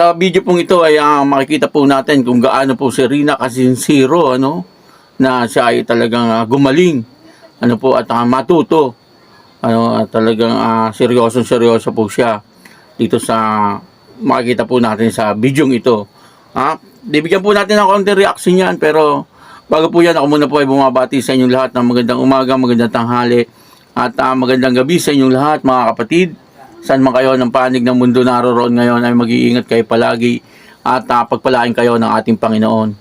Sa video pong ito ay makikita po natin kung gaano po si Rina kasinsiro, na siya ay talagang gumaling, at matuto, at talagang seryoso po siya dito sa makikita po natin sa video ito. Bibigyan po natin ng konting reaction yan, pero bago po yan, ako muna po ay bumabati sa inyong lahat ng magandang umaga, magandang tanghali, at magandang gabi sa inyong lahat, mga kapatid. Saan man kayo ng panig ng mundo naroon ngayon, ay mag-iingat kayo palagi at pagpalain kayo ng ating Panginoon.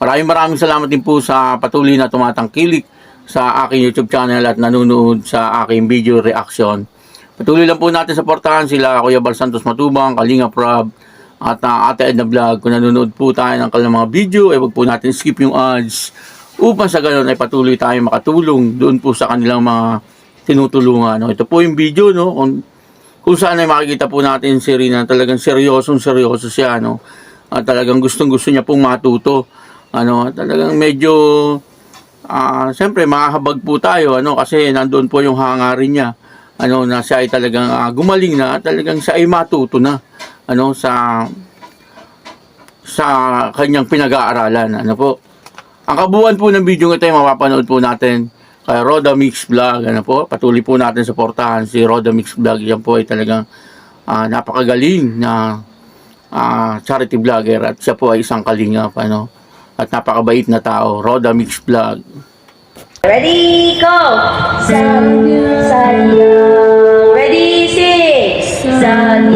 Maraming salamat din po sa patuloy na tumatangkilik sa aking YouTube channel at nanonood sa aking video reaction. Patuloy lang po natin supportahan sila Kuya Bal Santos Matubang, Kalinga Prab, at Ate Edna Vlog. Kung nanonood po tayo ng kanilang mga video, ay wag po natin skip yung ads upang sa ganoon ay patuloy tayo makatulong doon po sa kanilang mga tinutulungan. Ito po yung video, kung saan ay makikita po natin si Rina, talagang seryoso siya, at talagang gustong niya pong matuto, talagang medyo siyempre makahabag po tayo, kasi nandoon po yung hangarin niya, na siya ay talagang gumaling na, at talagang siya ay matuto na, sa kanyang pinag-aaralan, po. Ang kabuuan po ng video ito ay mapapanood po natin kay Roda Mix Vlog, patuloy po natin suportahan si Roda Mix Vlog. Yan po ay talagang napakagaling na charity vlogger, at siya po ay isang kalingap, at napakabait na tao. Roda Mix Vlog. Ready, go! Sayang. Ready, six. Sayang.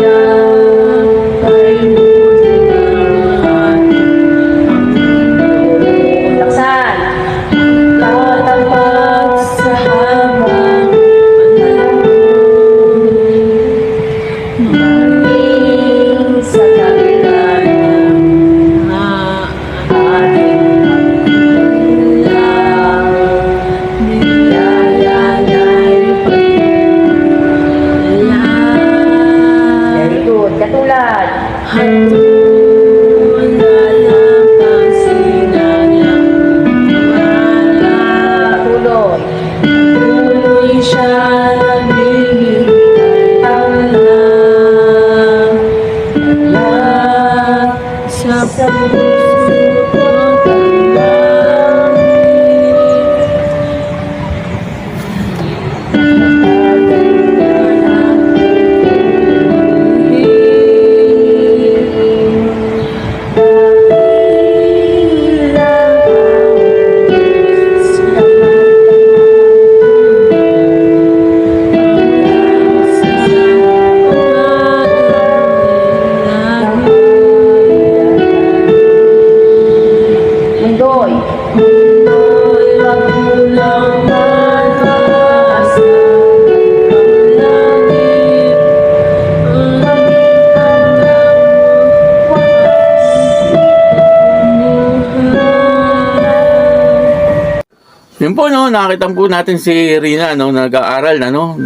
Yun po, nakita po natin si Rina, nag-aaral,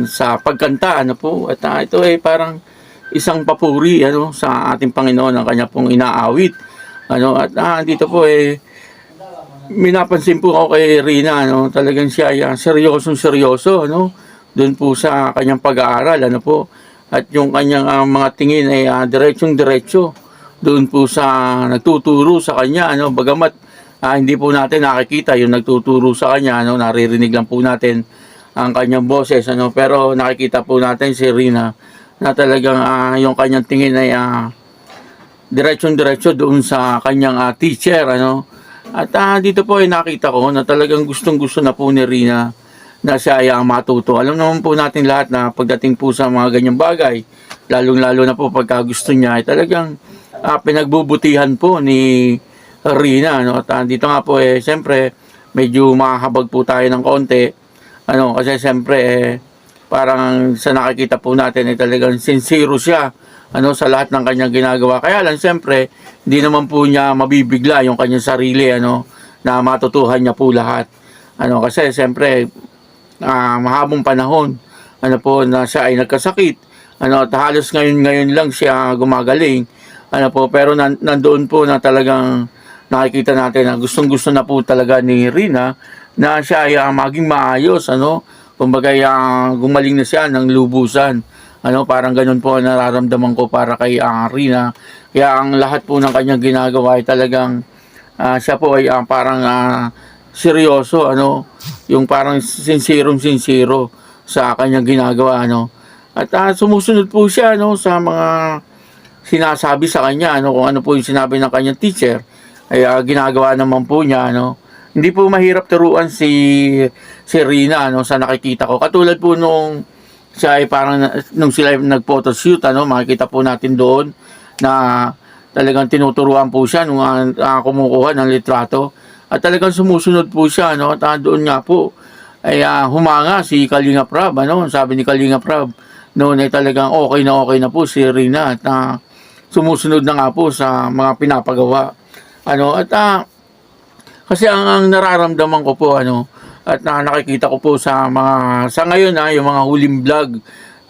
sa pagkanta, po. At ito ay parang isang papuri, sa ating Panginoon, ang kanya pong inaawit. At dito po, minapansin po ako kay Rina, talagang siya ay seryoso, doon po sa kanyang pag-aaral, po. At yung kanyang mga tingin ay diretso doon po sa nagtuturo sa kanya, bagamat hindi po natin nakikita yung nagtuturo sa kanya, naririnig lang po natin ang kanyang boses, pero nakikita po natin si Rina na talagang yung kanyang tingin ay diretso doon sa kanyang teacher, at dito po ay nakita ko na talagang gustong-gusto na po ni Rina na siya ay matuto. Alam naman po natin lahat na pagdating po sa mga ganyang bagay, lalong-lalo na po pagka gusto niya, ay talagang pinagbubutihan po ni Rina, at dito nga po siyempre medyo makahabag po tayo ng konti, kasi siyempre parang sa nakikita po natin ay talagang sincere siya, sa lahat ng kanyang ginagawa. Kaya lang siyempre hindi naman po niya mabibigla yung kanyang sarili, na matutuhan niya po lahat, kasi siyempre mahabang panahon po na siya ay nagkasakit, at halos ngayon lang siya gumagaling, pero nandoon po na talagang nakikita natin na gustong-gusto na po talaga ni Rina na siya ay maging maayos, kumbaga gumaling na siya ng lubusan, Parang ganun po ang nararamdaman ko para kay Rina. Kaya ang lahat po ng kanyang ginagawa ay talagang siya po ay parang seryoso, yung parang sincero sa kanyang ginagawa, At sumusunod po siya, sa mga sinasabi sa kanya, kung ano po yung sinabi ng kanyang teacher, ay ginagawa naman po niya, Hindi po mahirap turuan si Rina, sa nakikita ko. Katulad po nung siya ay parang, nung sila ay nag-photoshoot, makikita po natin doon na talagang tinuturuan po siya nung kumukuha ng litrato. At talagang sumusunod po siya, At doon nga po ay humanga si Kalinga Prab, Sabi ni Kalinga Prab, noon ay talagang okay na po si Rina at sumusunod na nga po sa mga pinapagawa. Kasi ang nararamdaman ko po, at nakikita ko po sa ngayon, yung mga huling vlog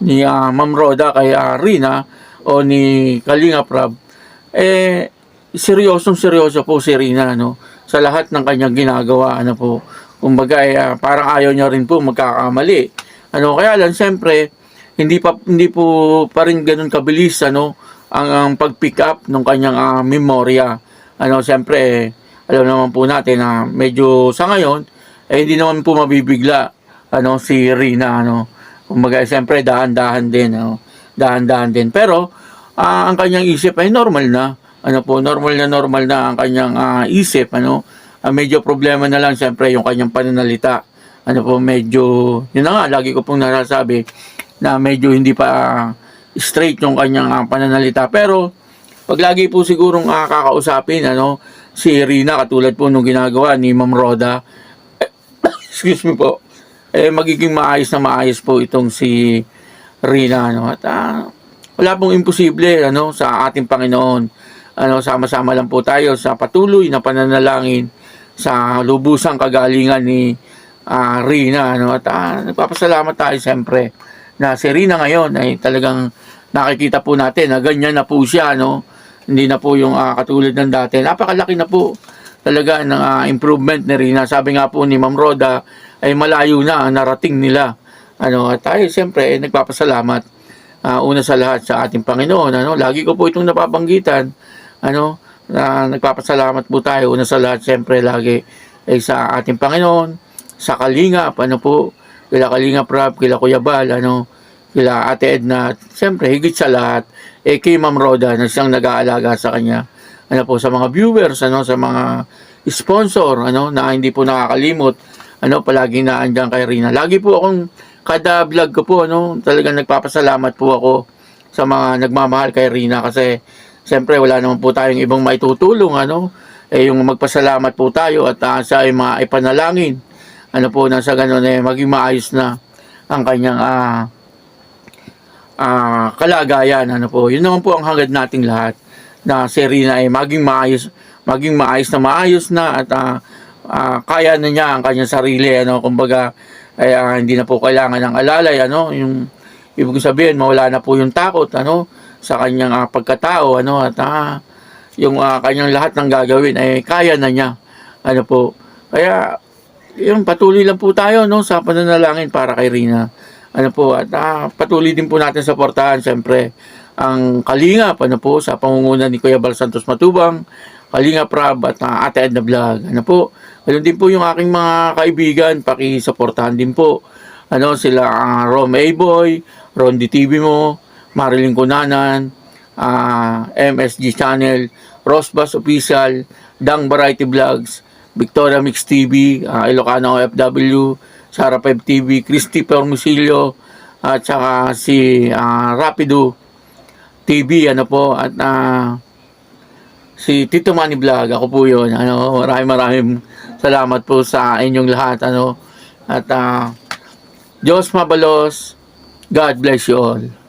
ni Ma'am Roda kay Rina o ni Kalinga Prab, seryoso po si Rina, sa lahat ng kanyang ginagawa, po. Kumbaga, parang ayaw niya rin po magkakamali. Kaya lang, siyempre, hindi po pa rin ganun kabilis, ang pag-pick up ng kanyang memorya. Siyempre, alam naman po natin na medyo sa ngayon, hindi naman po mabibigla, si Rina, Kumbaga, siyempre, dahan-dahan din. Pero, ang kanyang isip ay normal na. Normal na ang kanyang isip, medyo problema na lang, siyempre, yung kanyang pananalita. Medyo, yun na nga, lagi ko pong nasasabi, na medyo hindi pa straight yung kanyang pananalita. Pero, pag lagi po sigurong kakausapin, si Rina, katulad po nung ginagawa ni Ma'am Roda, excuse me po, magiging maayos po itong si Rina, At wala pong imposible, sa ating Panginoon. Sama-sama lang po tayo sa patuloy na pananalangin sa lubusang kagalingan ni Rina, At nagpapasalamat tayo siyempre na si Rina ngayon ay talagang nakikita po natin na ganyan na po siya, Hindi na po yung katulad ng dati. Napakalaki na po talaga ng improvement ni Rina. Sabi nga po ni Ma'am Roda ay malayo na ang narating nila. At tayo siyempre nagpapasalamat una sa lahat sa ating Panginoon. Lagi ko po itong napabanggitan. Na nagpapasalamat po tayo una sa lahat siyempre lagi ay sa ating Panginoon, sa Kalingap, kila Kalinga Prab, kila Kuya Bal, kila Ate Edna, siyempre higit sa lahat, kay Ma'am Roda na siyang nag-aalaga sa kanya. Sa mga viewers, sa mga sponsor, na hindi po nakakalimot, palagi na andyan kay Rina. Lagi po akong, kada vlog ko po, talagang nagpapasalamat po ako sa mga nagmamahal kay Rina kasi, siyempre, wala naman po tayong ibang maitutulong, yung magpasalamat po tayo at siya ay maipanalangin, na sa ganun, maging maayos na ang kanyang kalagayan, Yun naman po ang hangad nating lahat, na si Rina ay maging maayos na at kaya na niya ang kanyang sarili, kumbaga, ay hindi na po kailangan ng alalay, yung ibig sabihin, mawala na po yung takot, sa kanyang pagkatao, at yung kanyang lahat ng gagawin ay kaya na niya, kaya yung patuloy lang po tayo, sa pananalangin para kay Rina, at patuloy din po natin suportahan siyempre ang Kalingap, sa pangunguna ni Kuya Bal Santos Matubang, Kalinga Prab at Ate Edna Vlog, Ganun din po yung aking mga kaibigan, pakisuportahan din po, sila Rom A-Boy, Rondi TV mo, Marilyn Cunanan, MSG Channel, Rosbas Official, Dang Variety Vlogs, Victoria Mix TV, Ilocano OFW, Sarah 5 TV, Christy Permusilio, at saka si Rapido TV, at si Tito Manny Vlog, ako po yun. Maraming salamat po sa inyong lahat, at Diyos mabalos, God bless you all.